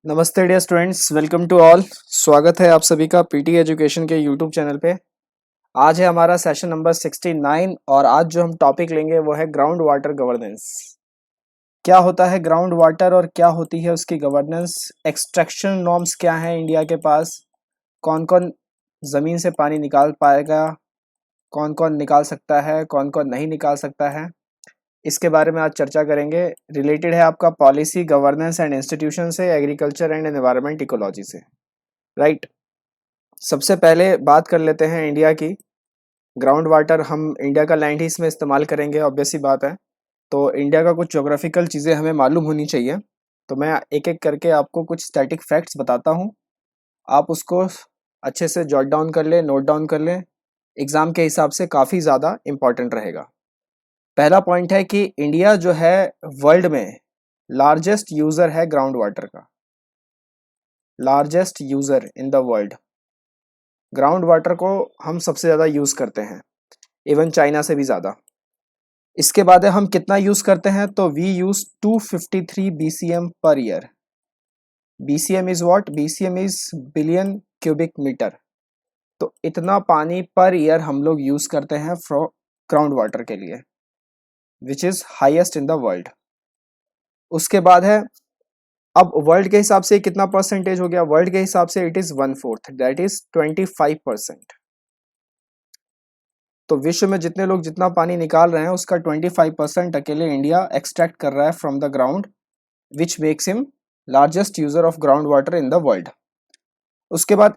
नमस्ते dear students, welcome to all. स्वागत है आप सभी का पीटी एजुकेशन के यूट्यूब चैनल पे। आज है हमारा सेशन नंबर 69 और आज जो हम टॉपिक लेंगे वो है ग्राउंड वाटर गवर्नेंस। क्या होता है ग्राउंड वाटर और क्या होती है उसकी गवर्नेंस, एक्सट्रैक्शन नॉर्म्स क्या हैं इंडिया के पास, कौन कौन ज़मीन से पानी निकाल पाएगा, कौन कौन निकाल सकता है, कौन कौन नहीं निकाल सकता है, इसके बारे में आज चर्चा करेंगे। रिलेटेड है आपका पॉलिसी, गवर्नेंस एंड इंस्टीट्यूशन से, एग्रीकल्चर एंड एनवायरनमेंट इकोलॉजी से। राइट। सबसे पहले बात कर लेते हैं इंडिया की। ग्राउंड वाटर हम इंडिया का लैंड ही इसमें इस्तेमाल करेंगे, ऑब्वियस सी बात है। तो इंडिया का कुछ ज्योग्राफिकल चीज़ें हमें मालूम होनी चाहिए। तो मैं एक एक करके आपको कुछ स्टैटिक फैक्ट्स बताता हूँ, आप उसको अच्छे से जॉट डाउन कर लें, नोट डाउन कर लें। एग्ज़ाम के हिसाब से काफ़ी ज़्यादा इम्पॉर्टेंट रहेगा। पहला पॉइंट है कि इंडिया जो है वर्ल्ड में लार्जेस्ट यूज़र है ग्राउंड वाटर का। Largest user in the world, ground water को हम सबसे ज़्यादा यूज़ करते हैं, इवन चाइना से भी ज़्यादा। इसके बाद है हम कितना यूज़ करते हैं, तो we use 253 BCM per year. BCM is what? BCM is billion cubic metre. तो इतना पानी पर ईयर हम लोग यूज़ करते हैं फ्रॉम ग्राउंड वाटर के लिए, which is highest in the world. उसके बाद है, अब वर्ल्ड के हिसाब से कितना परसेंटेज हो गया? वर्ल्ड के हिसाब से इट इज़ 1/4, दैट इज़ 25%। तो विश्व में जितने लोग जितना पानी निकाल रहे हैं उसका 25% अकेले इंडिया एक्सट्रैक्ट कर रहा है from the ground, which makes him largest user of ground water in the world. उसके बाद,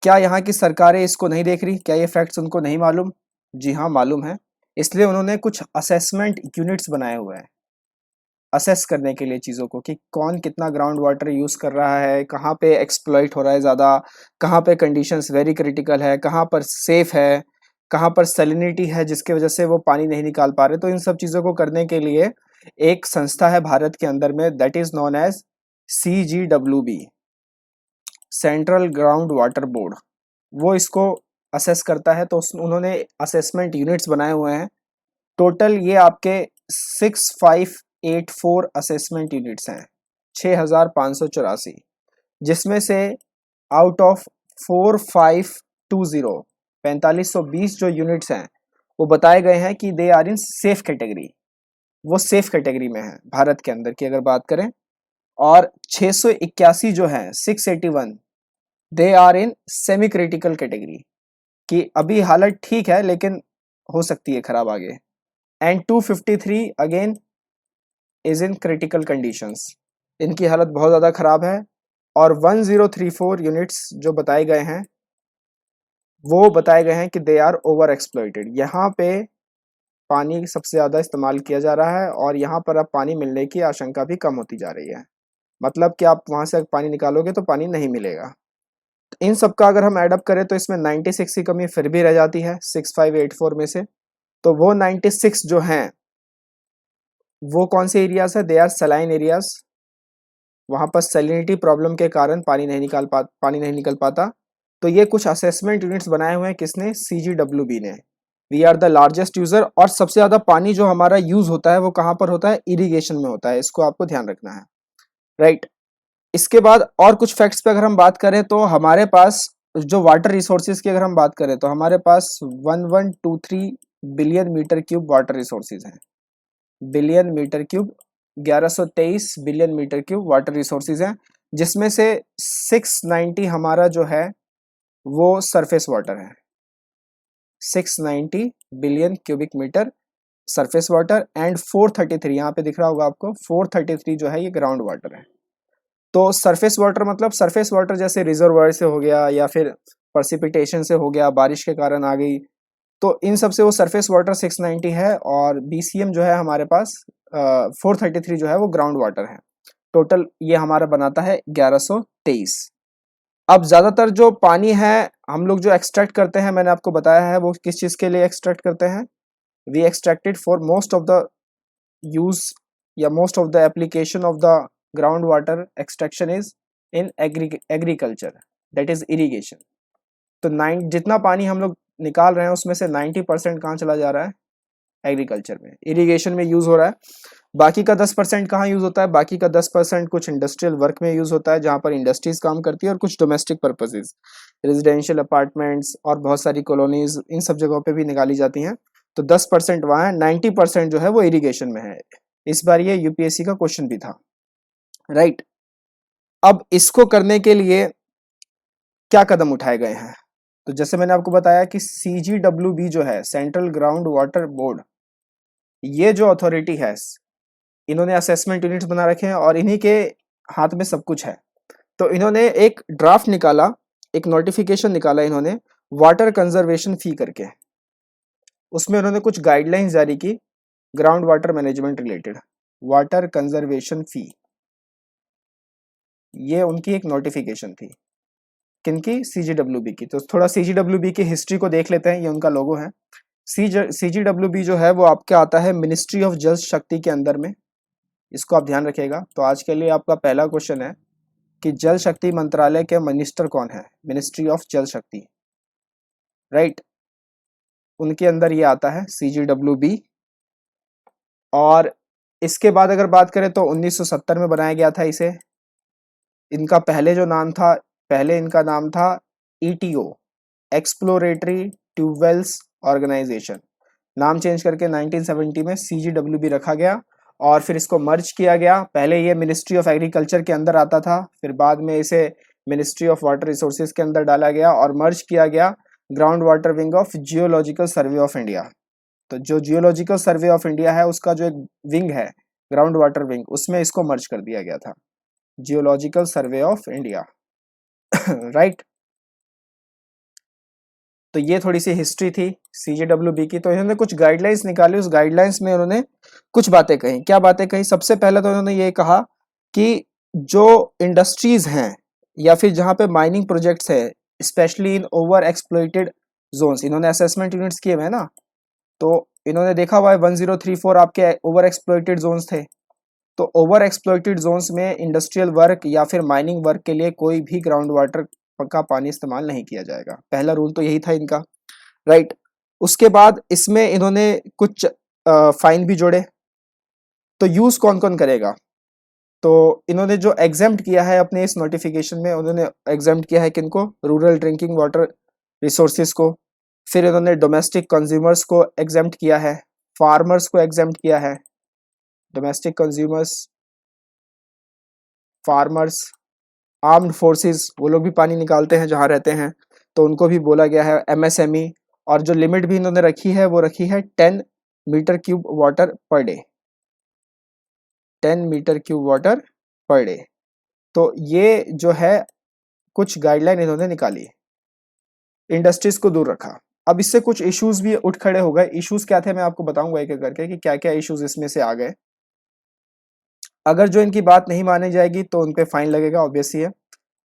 क्या यहाँ की सरकारें इसको नहीं देख रही? क्या ये फैक्ट्स उनको नहीं मालूम? जी हाँ, मालूम है। इसलिए उन्होंने कुछ असेसमेंट यूनिट्स बनाए हुए हैं असेस करने के लिए चीज़ों को, कि कौन कितना ग्राउंड वाटर यूज़ कर रहा है, कहाँ पे एक्सप्लॉइट हो रहा है ज़्यादा, कहाँ पे कंडीशंस वेरी क्रिटिकल है, कहाँ पर सेफ है, कहाँ पर सैलिनिटी है जिसकी वजह से वो पानी नहीं निकाल पा रहे। तो इन सब चीज़ों को करने के लिए एक संस्था है भारत के अंदर में, that is known as CGWB, central ground water board. वो इसको असेस करता है। तो उन्होंने असेसमेंट यूनिट्स बनाए हुए हैं। टोटल ये आपके 6584 असेसमेंट यूनिट्स हैं, 6584, जिसमें से आउट ऑफ 4520, 4520 जो यूनिट्स हैं वो बताए गए हैं कि they are in safe category. वो सेफ कैटेगरी में है भारत के अंदर की अगर बात करें। और 681 जो है, 681, they are in semi critical category, कि अभी हालत ठीक है लेकिन हो सकती है खराब आगे। And 253 again is in critical conditions, इनकी हालत बहुत ज़्यादा ख़राब है। और 1034 यूनिट्स जो बताए गए हैं वो बताए गए हैं कि दे आर ओवर एक्सप्लॉइटेड। यहाँ पे पानी सबसे ज़्यादा इस्तेमाल किया जा रहा है और यहाँ पर अब पानी मिलने की आशंका भी कम होती जा रही है। मतलब कि आप वहाँ से पानी निकालोगे तो पानी नहीं मिलेगा। तो इन सब का अगर हम एडअप करें तो इसमें 96 की कमी फिर भी रह जाती है 6584 में से। तो वो 96 जो हैं वो कौन से एरियाज है? They are saline areas. वहाँ पर सैलिनिटी प्रॉब्लम के कारण पानी नहीं निकल पाता। तो ये कुछ असेसमेंट यूनिट्स बनाए हुए हैं किसने? CGWB ने। We are the largest user. और सबसे ज़्यादा पानी जो हमारा यूज होता है वो कहाँ पर होता है? इरिगेशन में होता है। इसको आपको ध्यान रखना है। राइट। इसके बाद और कुछ फैक्ट्स पे अगर हम बात करें तो हमारे पास जो वाटर रिसोर्सेज की अगर हम बात करें तो हमारे पास 1123 billion metre cube water resources हैं। Billion metre cube, 1123 billion metre cube water resources हैं, जिसमें से 690 हमारा जो है वो सरफेस वाटर है। 690 billion cubic metre surface water and 433, यहाँ पे दिख रहा होगा आपको, 433 जो है ये ग्राउंड वाटर है। तो सरफेस वाटर मतलब सरफेस वाटर जैसे रिजर्वायर से हो गया या फिर प्रेसिपिटेशन से हो गया, बारिश के कारण आ गई, तो इन सब से वो सरफेस वाटर 690 है। और BCM जो है हमारे पास 433 जो है वो ग्राउंड वाटर है। टोटल ये हमारा बनाता है 1123। अब ज़्यादातर जो पानी है हम लोग जो एक्सट्रैक्ट करते हैं, मैंने आपको बताया है वो किस चीज़ के लिए एक्सट्रैक्ट करते हैं। We extracted for most of the use या most of the application of the ground water extraction is in agriculture, that is irrigation. तो जितना पानी हम लोग निकाल रहे हैं उसमें से 90% कहाँ चला जा रहा है? एग्रीकल्चर में, इरिगेशन में यूज हो रहा है। बाकी का 10% कहाँ यूज होता है? बाकी का 10% कुछ इंडस्ट्रियल वर्क में यूज होता है, जहाँ पर इंडस्ट्रीज काम करती है, और कुछ डोमेस्टिक पर्पसेस, रेजिडेंशियल अपार्टमेंट्स और बहुत सारी कॉलोनीज, इन सब जगहों पे भी निकाली जाती हैं। तो 10% वहाँ है, 90% जो है वो इरिगेशन में है। इस बार ये यूपीएससी का क्वेश्चन भी था, राइट। अब इसको करने के लिए क्या कदम उठाए गए हैं? तो जैसे मैंने आपको बताया कि CGWB जो है, सेंट्रल ग्राउंड वाटर बोर्ड, ये जो अथॉरिटी है, इन्होंने असेसमेंट यूनिट्स बना रखे हैं और इन्हीं के हाथ में सब कुछ है। तो इन्होंने एक ड्राफ्ट निकाला, एक नोटिफिकेशन निकाला इन्होंने वाटर कंजर्वेशन फी करके। उसमें उन्होंने कुछ गाइडलाइंस जारी की ground water management related, water conservation fee, ये उनकी एक नोटिफिकेशन थी। किनकी? CGWB की। तो थोड़ा CGWB की हिस्ट्री को देख लेते हैं। ये उनका लोगो है। CGWB जो है वो आपका आता है मिनिस्ट्री ऑफ जल शक्ति के अंदर में, इसको आप ध्यान रखिएगा। तो आज के लिए आपका पहला क्वेश्चन है कि जल शक्ति मंत्रालय के मिनिस्टर कौन है? मिनिस्ट्री ऑफ जल शक्ति, राइट, उनके अंदर ये आता है CGWB। और इसके बाद अगर बात करें तो 1970 में बनाया गया था इसे। इनका पहले जो नाम था, पहले इनका नाम था ETO, एक्सप्लोरेटरी ट्यूबवेल्स ऑर्गेनाइजेशन। नाम चेंज करके 1970 में CGWB रखा गया और फिर इसको मर्ज किया गया। पहले ये मिनिस्ट्री ऑफ एग्रीकल्चर के अंदर आता था, फिर बाद में इसे मिनिस्ट्री ऑफ वाटर रिसोर्सेज के अंदर डाला गया और मर्ज किया गया ground water wing of geological survey of India. तो जो जियोलॉजिकल सर्वे ऑफ इंडिया है उसका जो एक विंग है, ग्राउंड वाटर विंग, उसमें इसको मर्ज कर दिया गया था, geological survey of India, right. तो ये थोड़ी सी हिस्ट्री थी CGWB की। तो इन्होंने कुछ गाइडलाइंस निकाली, उस गाइडलाइंस में उन्होंने कुछ बातें कही। क्या बातें कही? सबसे पहले तो उन्होंने ये कहा कि जो इंडस्ट्रीज हैं या फिर जहाँ पे माइनिंग प्रोजेक्ट्स है, specially in over exploited zones, इन्होंने असेसमेंट यूनिट्स किए हुए हैं ना, तो इन्होंने देखा हुआ है 1034 आपके ओवर एक्सप्लॉइटेड जोन्स थे। तो ओवर एक्सप्लॉइटेड जोन्स में इंडस्ट्रियल वर्क या फिर माइनिंग वर्क के लिए कोई भी ग्राउंड वाटर का पानी इस्तेमाल नहीं किया जाएगा। पहला रूल तो यही था इनका, राइट। उसके बाद इसमें इन्होंने कुछ फाइन भी जोड़े। तो यूज कौन कौन करेगा? तो इन्होंने जो एग्जेम्प्ट किया है अपने इस नोटिफिकेशन में, उन्होंने एग्जेम्प्ट किया है किनको? रूरल ड्रिंकिंग वाटर रिसोर्सेज को। फिर इन्होंने डोमेस्टिक कंज्यूमर्स को एग्जेम्प्ट किया है, फार्मर्स को एग्जेम्प्ट किया है, domestic consumers, farmers, armed forces, वो लोग भी पानी निकालते हैं जहाँ रहते हैं, तो उनको भी बोला गया है, MSME। और जो लिमिट भी इन्होंने रखी है वो रखी है 10 metre cube water per day, 10 metre cube water per day. तो ये जो है कुछ गाइडलाइन इन्होंने निकाली, इंडस्ट्रीज को दूर रखा। अब इससे कुछ इश्यूज भी उठ खड़े हो गए। इश्यूज क्या थे मैं आपको बताऊंगा एक एक करके कि क्या क्या इश्यूज इसमें से आ गए। अगर जो इनकी बात नहीं मानी जाएगी तो उन पे फाइन लगेगा, ऑब्वियस ही है।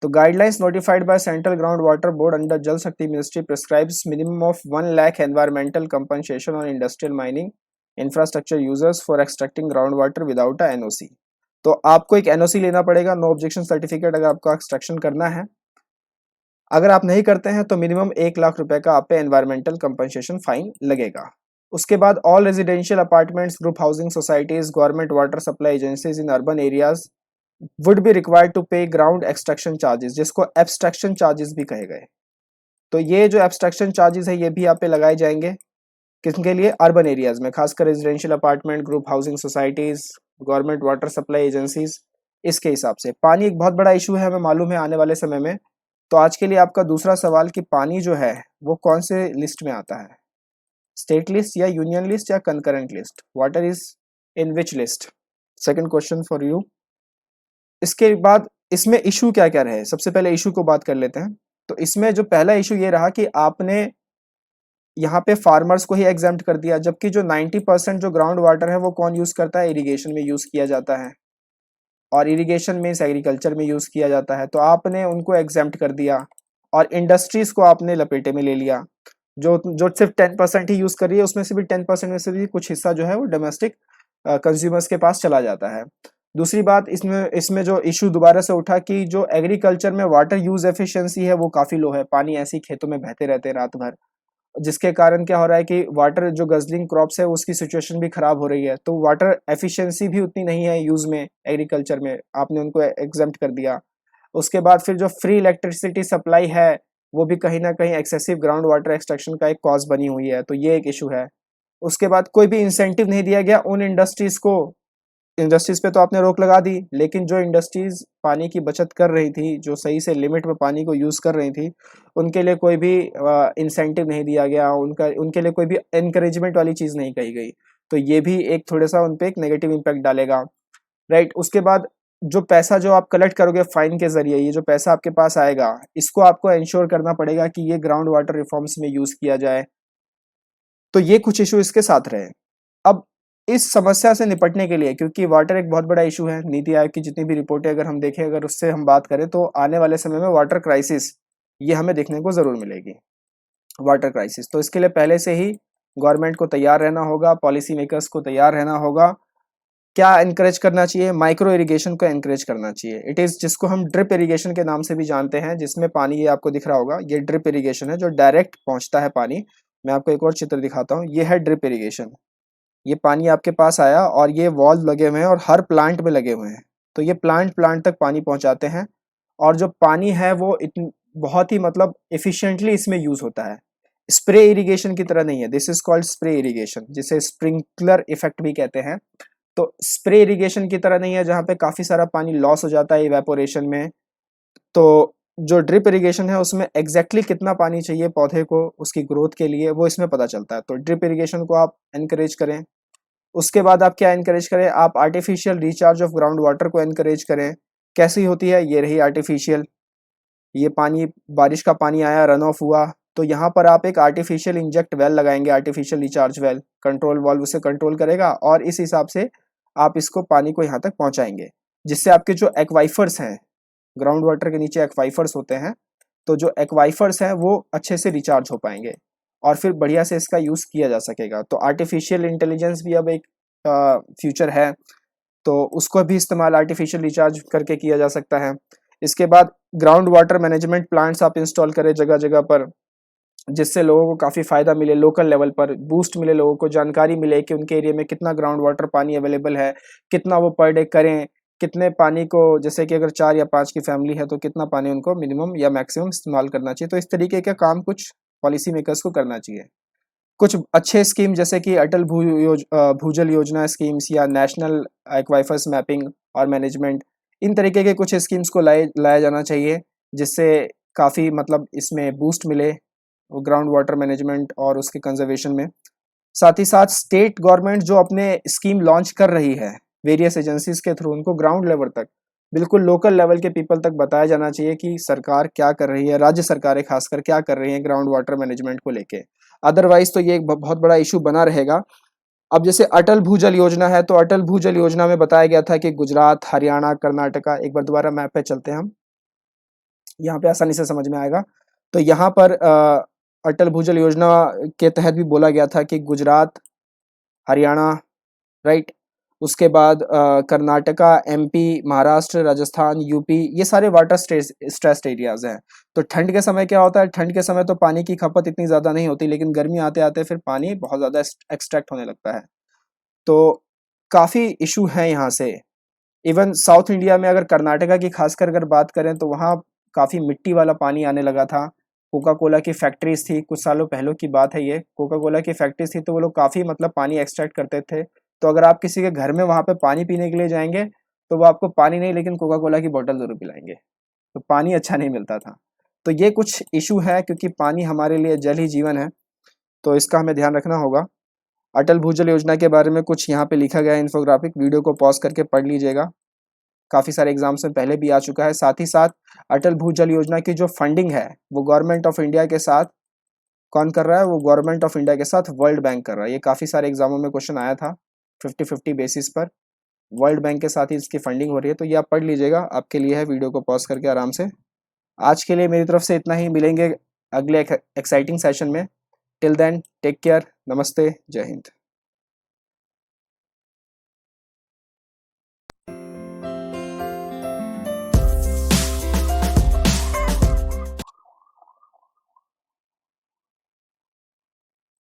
तो guidelines notified by central ground water board under जल शक्ति ministry prescribes minimum of 1 lakh environmental compensation on industrial mining infrastructure users for extracting ground water without a NOC। तो आपको एक NOC लेना पड़ेगा, नो ऑब्जेक्शन सर्टिफिकेट, अगर आपको एक्सट्रैक्शन करना है। अगर आप नहीं करते हैं तो मिनिमम 1 लाख रुपए का आप पे एनवायरमेंटल कंपनसेशन फाइन लगेगा। उसके बाद all residential apartments, group housing societies, government water supply agencies in urban areas would be required to pay ground extraction charges, जिसको एब्स्ट्रैक्शन चार्जेस भी कहे गए। तो ये जो एब्स्ट्रैक्शन चार्जेस है ये भी आप पे लगाए जाएंगे, किसके लिए? अर्बन एरियाज में, खासकर residential apartment, group housing societies, government water supply agencies, इसके हिसाब से। पानी एक बहुत बड़ा इशू है, हमें मालूम है आने वाले समय में। तो आज के लिए आपका दूसरा सवाल कि पानी जो है वो कौन से लिस्ट में आता है, स्टेट लिस्ट या यूनियन लिस्ट या concurrent list, water is in which list? Second question for you. इसके बाद इसमें इशू क्या क्या रहे, सबसे पहले इशू को बात कर लेते हैं। तो इसमें जो पहला इशू ये रहा कि आपने यहाँ पे फार्मर्स को ही एग्जाम्प्ट कर दिया, जबकि जो 90% जो ग्राउंड वाटर है वो कौन यूज करता है? इरिगेशन में यूज किया जाता है, और इरिगेशन मीन्स एग्रीकल्चर में यूज किया जाता है। तो आपने उनको एग्जाम्प्ट कर दिया और इंडस्ट्रीज को आपने लपेटे में ले लिया। जो सिर्फ 10% ही यूज कर रही है, उसमें से भी 10% में से भी कुछ हिस्सा जो है वो डोमेस्टिक कंज्यूमर्स के पास चला जाता है। दूसरी बात, इसमें जो इशू दोबारा से उठा कि जो एग्रीकल्चर में वाटर यूज एफिशिएंसी है वो काफी लो है, पानी ऐसे ही खेतों में बहते रहते हैं रात भर, जिसके कारण क्या हो रहा है कि वाटर जो गजलिंग क्रॉप्स है उसकी सिचुएशन भी खराब हो रही है, तो वाटर एफिशिएंसी भी उतनी नहीं है यूज में, एग्रीकल्चर में आपने उनको एग्जेम्प्ट कर दिया। उसके बाद फिर जो फ्री इलेक्ट्रिसिटी सप्लाई है वो भी कहीं ना कहीं एक्सेसिव ग्राउंड वाटर एक्सट्रैक्शन का एक कॉज बनी हुई है, तो ये एक इशू है। उसके बाद कोई भी इंसेंटिव नहीं दिया गया उन इंडस्ट्रीज को, इंडस्ट्रीज पे तो आपने रोक लगा दी, लेकिन जो इंडस्ट्रीज पानी की बचत कर रही थी, जो सही से लिमिट में पानी को यूज कर रही थी, उनके लिए कोई भी इंसेंटिव नहीं दिया गया, उनके लिए कोई भी एनकरेजमेंट वाली चीज नहीं कही गई, तो ये भी एक थोड़ा सा उनपे एक नेगेटिव इम्पैक्ट डालेगा, राइट। उसके बाद जो पैसा जो आप कलेक्ट करोगे फाइन के जरिए, ये जो पैसा आपके पास आएगा, इसको आपको इंश्योर करना पड़ेगा कि ये ग्राउंड वाटर रिफॉर्म्स में यूज किया जाए, तो ये कुछ इशू इसके साथ रहे। अब इस समस्या से निपटने के लिए, क्योंकि वाटर एक बहुत बड़ा इशू है, नीति आयोग की जितनी भी रिपोर्टें अगर हम देखें, अगर उससे हम बात करें, तो आने वाले समय में वाटर क्राइसिस ये हमें देखने को जरूर मिलेगी, वाटर क्राइसिस। तो इसके लिए पहले से ही गवर्नमेंट को तैयार रहना होगा, पॉलिसी मेकर्स को तैयार रहना होगा। क्या एनकरेज करना चाहिए? माइक्रो इरिगेशन को एनकरेज करना चाहिए। इट इज जिसको हम ड्रिप इरिगेशन के नाम से भी जानते हैं, जिसमें पानी, ये आपको दिख रहा होगा, ये ड्रिप इरिगेशन है जो डायरेक्ट पहुंचता है पानी। मैं आपको एक और चित्र दिखाता हूँ, ये है ड्रिप इरिगेशन। ये पानी आपके पास आया और ये वॉल लगे हुए हैं और हर प्लांट में लगे हुए हैं, तो ये प्लांट प्लांट तक पानी पहुंचाते हैं, और जो पानी है वो बहुत ही मतलब एफिशिएंटली इसमें यूज होता है। स्प्रे इरिगेशन की तरह नहीं है, this is called spray irrigation, जिसे स्प्रिंकलर इफेक्ट भी कहते हैं। तो स्प्रे इरिगेशन की तरह नहीं है जहाँ पे काफी सारा पानी लॉस हो जाता है इवेपोरेशन में। तो जो ड्रिप इरिगेशन है उसमें एग्जैक्टली कितना पानी चाहिए पौधे को उसकी ग्रोथ के लिए, वो इसमें पता चलता है, तो ड्रिप इरिगेशन को आप एनकरेज करें। उसके बाद आप क्या एनकरेज करें? आप artificial recharge of ground water को एनकरेज करें। कैसी होती है? ये रही आर्टिफिशियल, ये पानी, बारिश का पानी आया, रन ऑफ हुआ, तो यहाँ पर आप एक आर्टिफिशियल इंजेक्ट वेल लगाएंगे, artificial recharge well, control valve उसे कंट्रोल करेगा और इस हिसाब से आप इसको पानी को यहाँ तक पहुँचाएंगे, जिससे आपके जो एक्वाइफर्स हैं, ग्राउंड वाटर के नीचे एक्वाइफर्स होते हैं, तो जो एक्वाइफर्स हैं वो अच्छे से रिचार्ज हो पाएंगे और फिर बढ़िया से इसका यूज़ किया जा सकेगा। तो आर्टिफिशियल इंटेलिजेंस भी अब एक फ्यूचर है, तो उसको भी इस्तेमाल आर्टिफिशियल रिचार्ज करके किया जा सकता है। इसके बाद ग्राउंड वाटर मैनेजमेंट प्लांट्स आप इंस्टॉल करें जगह जगह पर, जिससे लोगों को काफ़ी फ़ायदा मिले, लोकल लेवल पर बूस्ट मिले, लोगों को जानकारी मिले कि उनके एरिया में कितना ग्राउंड वाटर पानी अवेलेबल है, कितना वो पर डे करें, कितने पानी को, जैसे कि अगर 4 या 5 की फैमिली है तो कितना पानी उनको मिनिमम या मैक्सिमम इस्तेमाल करना चाहिए। तो इस तरीके का काम कुछ पॉलिसी मेकर्स को करना चाहिए। कुछ अच्छे स्कीम जैसे कि अटल भूजल योजना स्कीम्स या नेशनल एक्वाइफर्स मैपिंग और मैनेजमेंट, इन तरीके के कुछ स्कीम्स को लाया जाना चाहिए, जिससे काफ़ी मतलब इसमें बूस्ट मिले ग्राउंड वाटर मैनेजमेंट और उसके कंजर्वेशन में। साथ ही साथ स्टेट गवर्नमेंट जो अपने स्कीम लॉन्च कर रही है वेरियस एजेंसीज के थ्रू, उनको ग्राउंड लेवल तक, बिल्कुल लोकल लेवल के पीपल तक बताया जाना चाहिए कि सरकार क्या कर रही है, राज्य सरकारें खासकर क्या कर रही हैं ग्राउंड वाटर मैनेजमेंट को लेके। अदरवाइज तो ये एक बहुत बड़ा इशू बना रहेगा। अब जैसे अटल भूजल योजना है, तो अटल भूजल योजना में बताया गया था कि गुजरात, हरियाणा, कर्नाटका, एक बार दोबारा मैप पे चलते हैं हम, यहाँ पे आसानी से समझ में आएगा। तो यहाँ पर अटल भूजल योजना के तहत भी बोला गया था कि गुजरात, हरियाणा, राइट, उसके बाद कर्नाटका, एमपी, महाराष्ट्र, राजस्थान, यूपी, ये सारे वाटर स्ट्रेस्ड एरियाज हैं। तो ठंड के समय क्या होता है, ठंड के समय तो पानी की खपत इतनी ज़्यादा नहीं होती, लेकिन गर्मी आते आते फिर पानी बहुत ज़्यादा एक्सट्रैक्ट होने लगता है। तो काफ़ी इशू है यहाँ से। इवन साउथ इंडिया में अगर कर्नाटका की खासकर अगर बात करें तो वहाँ काफ़ी मिट्टी वाला पानी आने लगा था। कोका कोला की फैक्ट्रीज थी, कुछ सालों पहले की बात है ये, कोका कोला की फैक्ट्रीज थी, तो वो लोग काफ़ी मतलब पानी एक्सट्रैक्ट करते थे। तो अगर आप किसी के घर में वहाँ पे पानी पीने के लिए जाएंगे तो वो आपको पानी नहीं लेकिन कोका कोला की बोतल ज़रूर पिलाएंगे, तो पानी अच्छा नहीं मिलता था। तो ये कुछ इशू है, क्योंकि पानी हमारे लिए जल ही जीवन है, तो इसका हमें ध्यान रखना होगा। अटल भूजल योजना के बारे में कुछ यहाँ पे लिखा गया है इन्फोग्राफिक, वीडियो को पॉज करके पढ़ लीजिएगा, काफ़ी सारे एग्जाम्स में पहले भी आ चुका है। साथ ही साथ अटल भूजल योजना की जो फंडिंग है वो गवर्नमेंट ऑफ इंडिया के साथ कौन कर रहा है, वो गवर्नमेंट ऑफ इंडिया के साथ वर्ल्ड बैंक कर रहा है। ये काफ़ी सारे एग्जामों में क्वेश्चन आया था 50-50 बेसिस पर, वर्ल्ड बैंक के साथ ही इसकी फंडिंग हो रही है, तो ये आप पढ़ लीजिएगा, आपके लिए है, वीडियो को पॉज करके आराम से। आज के लिए मेरी तरफ से इतना ही, मिलेंगे अगले एक्साइटिंग सेशन में। टिल देन टेक केयर, नमस्ते, जय हिंद।